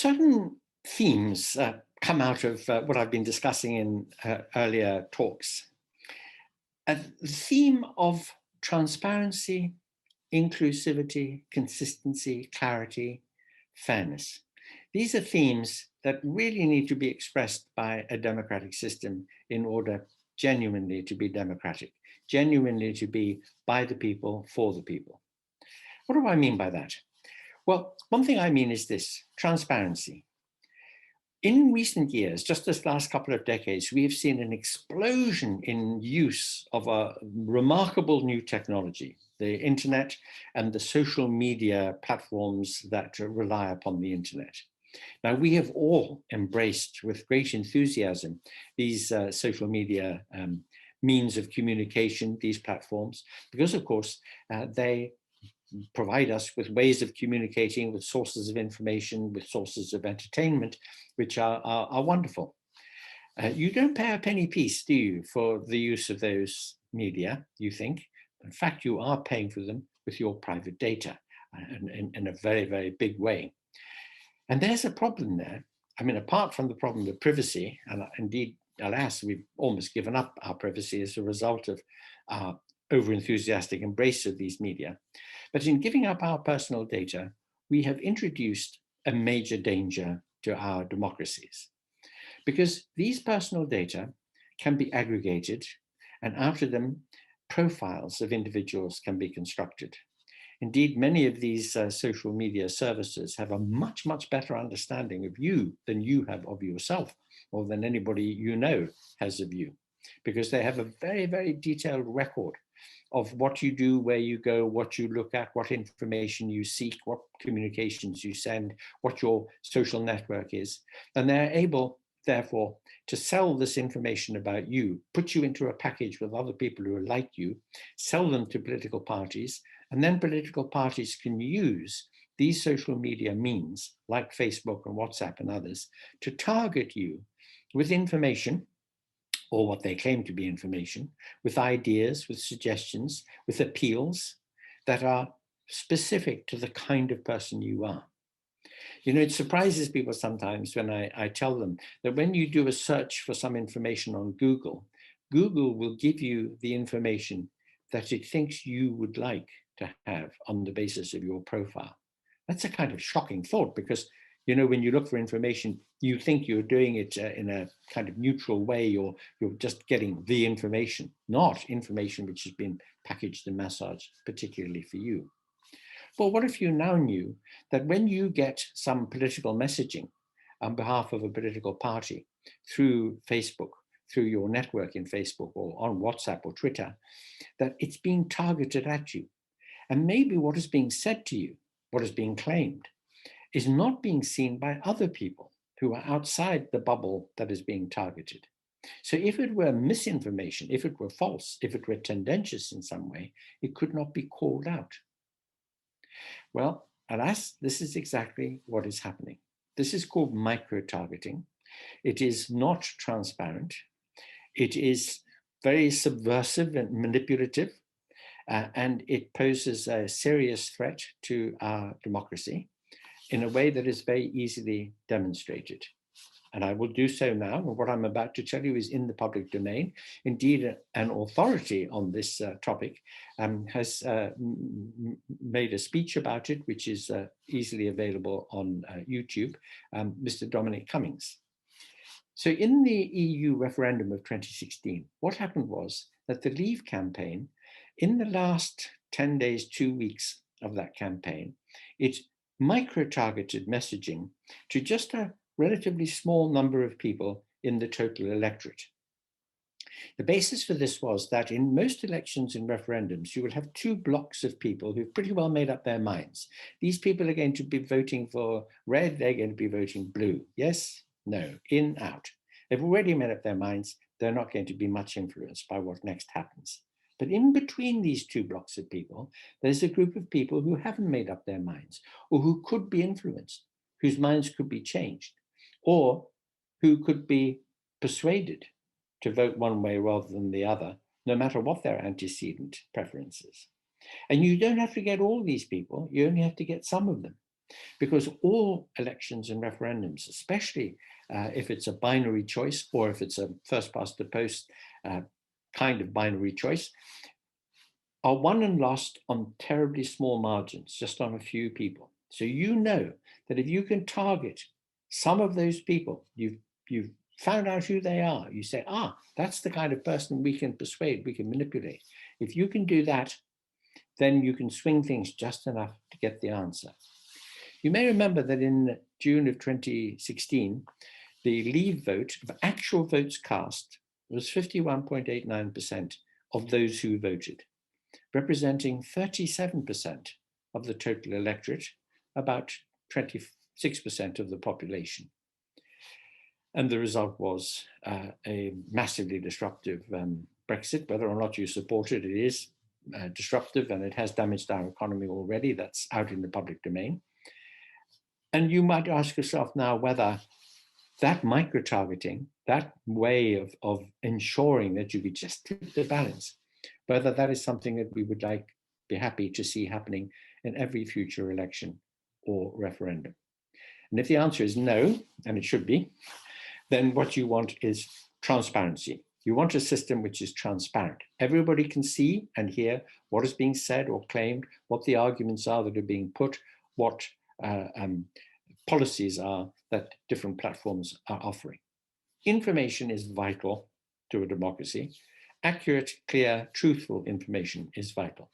Certain themes come out of what I've been discussing in earlier talks. The theme of transparency, inclusivity, consistency, clarity, fairness. These are themes that really need to be expressed by a democratic system in order genuinely to be democratic, genuinely to be by the people, for the people. What do I mean by that? Well, one thing I mean is this: transparency. In recent years, just this last couple of decades, we have seen an explosion in use of a remarkable new technology, the internet and the social media platforms that rely upon the internet. Now, we have all embraced with great enthusiasm these social media means of communication, these platforms, because of course, they provide us with ways of communicating, with sources of information, with sources of entertainment, which are wonderful. You don't pay a penny piece, do you, for the use of those media, you think? In fact, you are paying for them with your private data in a very, very big way. And there's a problem there. I mean, apart from the problem of privacy, and indeed, alas, we've almost given up our privacy as a result of our over-enthusiastic embrace of these media. But in giving up our personal data, we have introduced a major danger to our democracies, because these personal data can be aggregated, and out of them, profiles of individuals can be constructed. Indeed, many of these social media services have a much, much better understanding of you than you have of yourself, or than anybody you know has of you, because they have a very, very detailed record of what you do, where you go, what you look at, what information you seek, what communications you send, what your social network is. And they're able, therefore, to sell this information about you, put you into a package with other people who are like you, sell them to political parties, and then political parties can use these social media means, like Facebook and WhatsApp and others, to target you with information, or what they claim to be information, with ideas, with suggestions, with appeals that are specific to the kind of person you are. You know, it surprises people sometimes when I tell them that when you do a search for some information on Google, Google will give you the information that it thinks you would like to have on the basis of your profile. That's a kind of shocking thought, because you know, when you look for information, you think you're doing it in a kind of neutral way, or you're just getting the information, not information which has been packaged and massaged particularly for you. But what if you now knew that when you get some political messaging on behalf of a political party through Facebook, through your network in Facebook or on WhatsApp or Twitter, that it's being targeted at you? And maybe what is being said to you, what is being claimed, is not being seen by other people who are outside the bubble that is being targeted. So if it were misinformation, if it were false, if it were tendentious in some way, it could not be called out. Well, alas, this is exactly what is happening. This is called micro-targeting. It is not transparent. It is very subversive and manipulative, and it poses a serious threat to our democracy in a way that is very easily demonstrated. And I will do so now. And what I'm about to tell you is in the public domain. Indeed, an authority on this topic has made a speech about it, which is easily available on YouTube, Mr. Dominic Cummings. So in the EU referendum of 2016, what happened was that the Leave campaign, in the last 10 days, 2 weeks of that campaign, it micro-targeted messaging to just a relatively small number of people in the total electorate. The basis for this was that in most elections and referendums, you will have two blocks of people who've pretty well made up their minds. These people are going to be voting for red, they're going to be voting blue. Yes, no, in, out. They've already made up their minds. They're not going to be much influenced by what next happens. But in between these two blocks of people, there's a group of people who haven't made up their minds, or who could be influenced, whose minds could be changed, or who could be persuaded to vote one way rather than the other, no matter what their antecedent preferences. And you don't have to get all these people, you only have to get some of them. because all elections and referendums, especially if it's a binary choice or if it's a first past the post kind of binary choice, are won and lost on terribly small margins, just on a few people. So you know that if you can target some of those people, you've found out who they are. You say, that's the kind of person we can persuade, we can manipulate. If you can do that, then you can swing things just enough to get the answer. You may remember that in June of 2016, the Leave vote of actual votes cast was 51.89% of those who voted, representing 37% of the total electorate, about 26% of the population. And the result was a massively disruptive Brexit. Whether or not you support it, it is disruptive and it has damaged our economy already. That's out in the public domain. And you might ask yourself now whether that micro-targeting, that way of ensuring that you could just tip the balance, whether that is something that we would be happy to see happening in every future election or referendum. And if the answer is no, and it should be, then what you want is transparency. You want a system which is transparent. Everybody can see and hear what is being said or claimed, what the arguments are that are being put, what policies are that different platforms are offering. Information is vital to a democracy. Accurate, clear, truthful information is vital.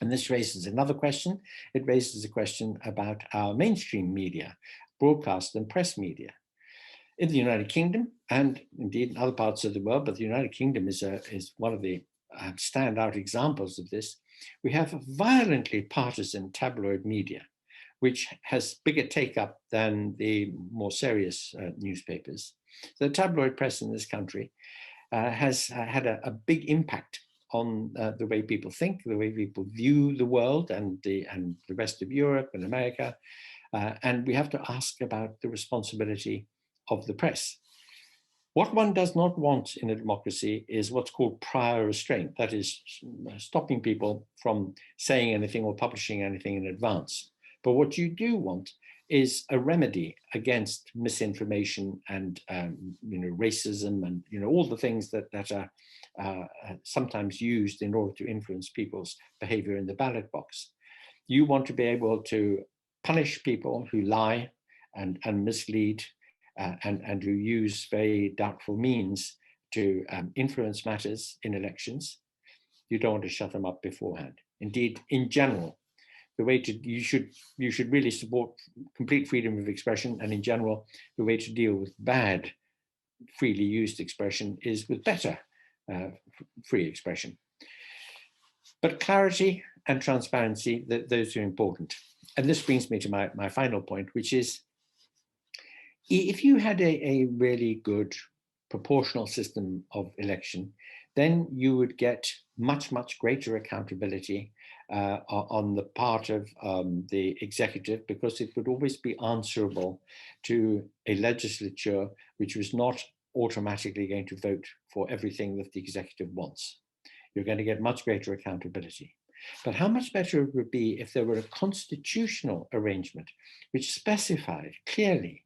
And this raises another question. It raises a question about our mainstream media, broadcast and press media. In the United Kingdom, and indeed in other parts of the world, but the United Kingdom is one of the standout examples of this, we have violently partisan tabloid media, which has bigger take-up than the more serious newspapers. The tabloid press in this country has had a big impact on the way people think, the way people view the world and the rest of Europe and America. And we have to ask about the responsibility of the press. What one does not want in a democracy is what's called prior restraint, that is stopping people from saying anything or publishing anything in advance. But what you do want is a remedy against misinformation and racism and all the things that are sometimes used in order to influence people's behavior in the ballot box. You want to be able to punish people who lie and mislead and who use very doubtful means to influence matters in elections. You don't want to shut them up beforehand. Indeed, in general, the way you should really support complete freedom of expression, and in general, the way to deal with bad, freely used expression is with better free expression. But clarity and transparency, those are important. And this brings me to my final point, which is, if you had a really good proportional system of election, then you would get much, much greater accountability on the part of the executive, because it would always be answerable to a legislature which was not automatically going to vote for everything that the executive wants. You're going to get much greater accountability. But how much better it would be if there were a constitutional arrangement which specified clearly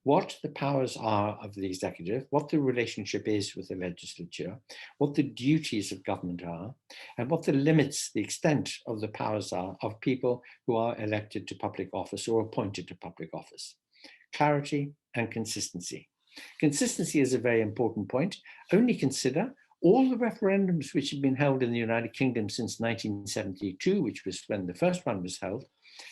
what the powers are of the executive, what the relationship is with the legislature, what the duties of government are, and what the limits, the extent of the powers are of people who are elected to public office or appointed to public office. Clarity and consistency. Consistency is a very important point. Only consider all the referendums which have been held in the United Kingdom since 1972, which was when the first one was held,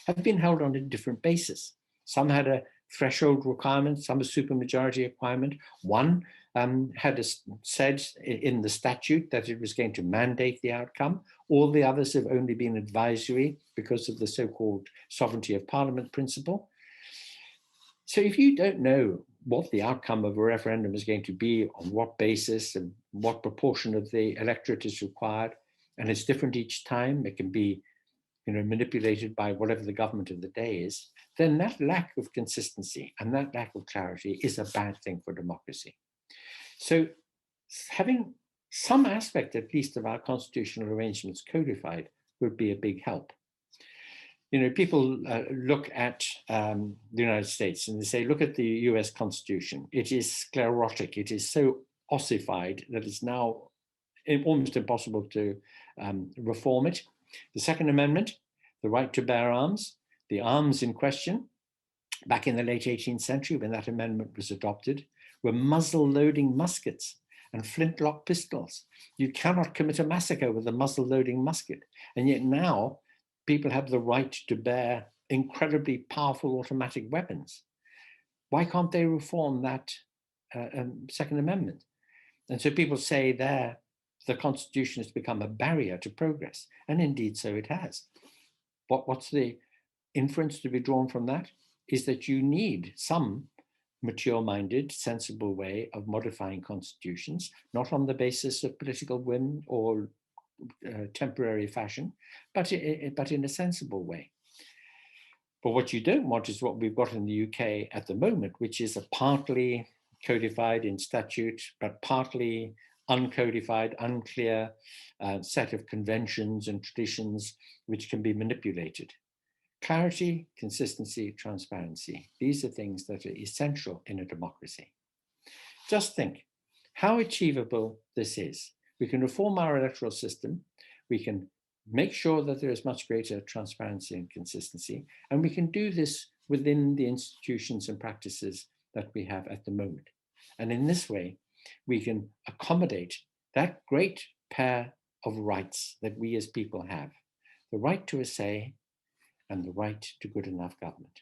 have been held on a different basis. Some had a threshold requirement, some a supermajority requirement. One had said in the statute that it was going to mandate the outcome. All the others have only been advisory because of the so-called sovereignty of parliament principle. So if you don't know what the outcome of a referendum is going to be, on what basis and what proportion of the electorate is required, and it's different each time, it can be manipulated by whatever the government of the day is, then that lack of consistency and that lack of clarity is a bad thing for democracy. So having some aspect, at least, of our constitutional arrangements codified would be a big help. People look at the United States and they say, look at the US Constitution. It is sclerotic. It is so ossified that it's now almost impossible to reform it. The Second Amendment, the right to bear arms, the arms in question, back in the late 18th century when that amendment was adopted, were muzzle-loading muskets and flintlock pistols. You cannot commit a massacre with a muzzle-loading musket. And yet now, people have the right to bear incredibly powerful automatic weapons. Why can't they reform that Second Amendment? And so people say there, the Constitution has become a barrier to progress. And indeed, so it has. What's the inference to be drawn from that? Is that you need some mature-minded, sensible way of modifying constitutions, not on the basis of political whim or temporary fashion, but in a sensible way. But what you don't want is what we've got in the UK at the moment, which is a partly codified in statute, but partly uncodified, unclear set of conventions and traditions which can be manipulated. Clarity, consistency, transparency. These are things that are essential in a democracy. Just think how achievable this is. We can reform our electoral system. We can make sure that there is much greater transparency and consistency. And we can do this within the institutions and practices that we have at the moment. And in this way, we can accommodate that great pair of rights that we as people have, the right to a say and the right to good enough government.